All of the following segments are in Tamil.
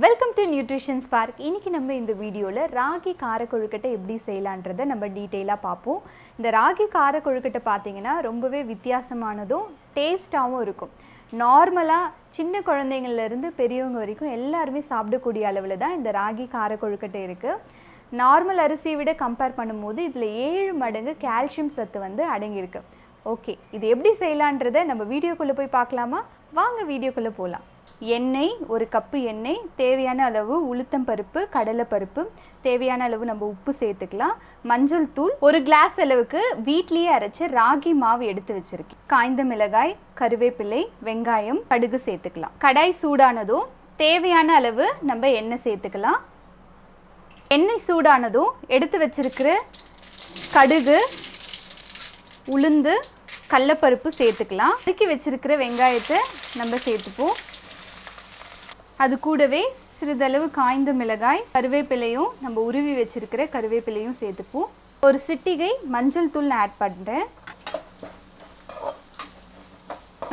Welcome to nutrition spark. இன்னைக்கு நம்ம இந்த வீடியோவில் ராகி கார கொழுக்கட்டை எப்படி செய்யலான்றதை நம்ம டீட்டெயிலாக பார்ப்போம். இந்த ராகி கார கொழுக்கட்டை பார்த்தீங்கன்னா ரொம்பவே வித்தியாசமானதும் டேஸ்ட்டாகவும் இருக்கும். நார்மலாக சின்ன குழந்தைங்கள்லேருந்து பெரியவங்க வரைக்கும் எல்லாருமே சாப்பிடக்கூடிய அளவில் தான் இந்த ராகி கார கொழுக்கட்டை இருக்குது. நார்மல் அரிசியை விட கம்பேர் பண்ணும்போது இதில் 7 மடங்கு கால்சியம் சத்து அடங்கியிருக்கு. ஓகே, இது எப்படி செய்யலான்றதை நம்ம வீடியோக்குள்ளே போய் பார்க்கலாமா? வாங்க வீடியோக்குள்ளே போகலாம். எண்ணெய், ஒரு கப்பு எண்ணெய், தேவையான அளவு உளுத்தம் பருப்பு, கடலை பருப்பு, தேவையான அளவு நம்ம உப்பு சேர்த்துக்கலாம். மஞ்சள் தூள், ஒரு கிளாஸ் அளவுக்கு வீட்லேயே அரைச்ச ராகி மாவு எடுத்து வச்சுருக்கேன். காய்ந்த மிளகாய், கருவேப்பிலை, வெங்காயம், கடுகு சேர்த்துக்கலாம். கடாய் சூடானதும் தேவையான அளவு நம்ம எண்ணெய் சேர்த்துக்கலாம். எண்ணெய் சூடானதும் எடுத்து வச்சிருக்கிற கடுகு, உளுந்து, கடலைப்பருப்பு சேர்த்துக்கலாம். நறுக்கி வச்சிருக்கிற வெங்காயத்தை நம்ம சேர்த்துப்போம். அது கூடவே சிறிதளவு காய்ந்த மிளகாய், கருவேப்பிலையும் நம்ம உருவி வச்சிருக்கிற கருவேப்பிலையும் சேர்த்துப்போம். ஒரு சிட்டிகை மஞ்சள் தூள் ஆட் பண்ணுறேன்.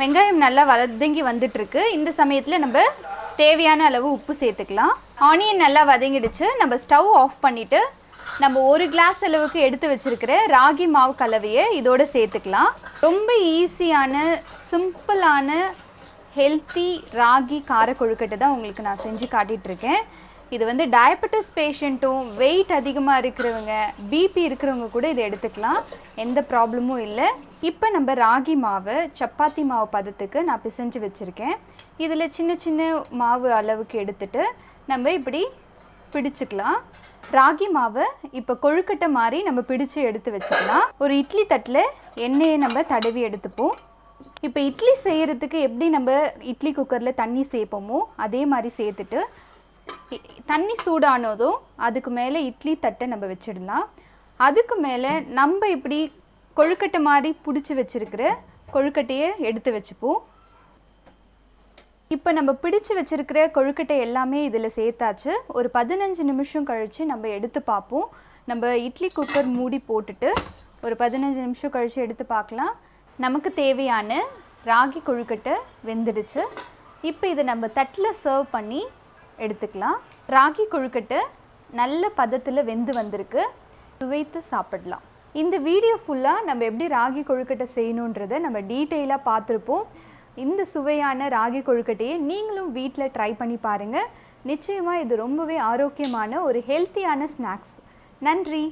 வெங்காயம் நல்லா வதங்கி வந்துட்டுருக்கு. இந்த சமயத்தில் நம்ம தேவையான அளவு உப்பு சேர்த்துக்கலாம். ஆனியன் நல்லா வதங்கிடுச்சு. நம்ம ஸ்டவ் ஆஃப் பண்ணிவிட்டு நம்ம ஒரு கிளாஸ் அளவுக்கு எடுத்து வச்சிருக்கிற ராகி மாவு கலவையை இதோட சேர்த்துக்கலாம். ரொம்ப ஈஸியான சிம்பிளான ஹெல்த்தி ராகி கார கொழுக்கட்டை தான் உங்களுக்கு நான் செஞ்சு காட்டிகிட்ருக்கேன். இது டயபெட்டிஸ் பேஷண்ட்டும், வெயிட் அதிகமாக இருக்கிறவங்க, பிபி இருக்கிறவங்க கூட இதை எடுத்துக்கலாம். எந்த ப்ராப்ளமும் இல்லை. இப்போ நம்ம ராகி மாவை சப்பாத்தி மாவு பதத்துக்கு நான் பிசைஞ்சு வச்சுருக்கேன். இதில் சின்ன சின்ன மாவு அளவுக்கு எடுத்துகிட்டு நம்ம இப்படி பிடிச்சிக்கலாம். ராகி மாவை இப்போ கொழுக்கட்டை மாதிரி நம்ம பிடிச்சு எடுத்து வச்சுக்கலாம். ஒரு இட்லி தட்டில் எண்ணெயை நம்ம தடவி எடுத்துப்போம். இப்போ இட்லி செய்கிறதுக்கு எப்படி நம்ம இட்லி குக்கரில் தண்ணி சேர்ப்போமோ அதே மாதிரி சேர்த்துட்டு தண்ணி சூடானதும் அதுக்கு மேலே இட்லி தட்டை நம்ம வச்சிடலாம். அதுக்கு மேலே நம்ம இப்படி கொழுக்கட்டை மாதிரி பிடிச்சி வச்சுருக்கிற கொழுக்கட்டையை எடுத்து வச்சுப்போம். இப்போ நம்ம பிடிச்சு வச்சுருக்கிற கொழுக்கட்டை எல்லாமே இதில் சேர்த்தாச்சு. ஒரு 15 நிமிஷம் கழித்து நம்ம எடுத்து பார்ப்போம். நம்ம இட்லி குக்கர் மூடி போட்டுட்டு ஒரு 15 நிமிஷம் கழித்து எடுத்து பார்க்கலாம். நமக்கு தேவையான ராகி கொழுக்கட்டை வெந்துடுச்சு. இப்போ இதை நம்ம தட்டில் சர்வ் பண்ணி எடுத்துக்கலாம். ராகி கொழுக்கட்டை நல்ல பதத்தில் வெந்து வந்திருக்கு. சுவைத்து சாப்பிடலாம். இந்த வீடியோ ஃபுல்லாக நம்ம எப்படி ராகி கொழுக்கட்டை செய்யணுன்றதை நம்ம டீட்டெயிலாக பார்த்துருப்போம். இந்த சுவையான ராகி கொழுக்கட்டையை நீங்களும் வீட்டில் ட்ரை பண்ணி பாருங்கள். நிச்சயமாக இது ரொம்பவே ஆரோக்கியமான ஒரு ஹெல்த்தியான ஸ்நாக்ஸ். நன்றி.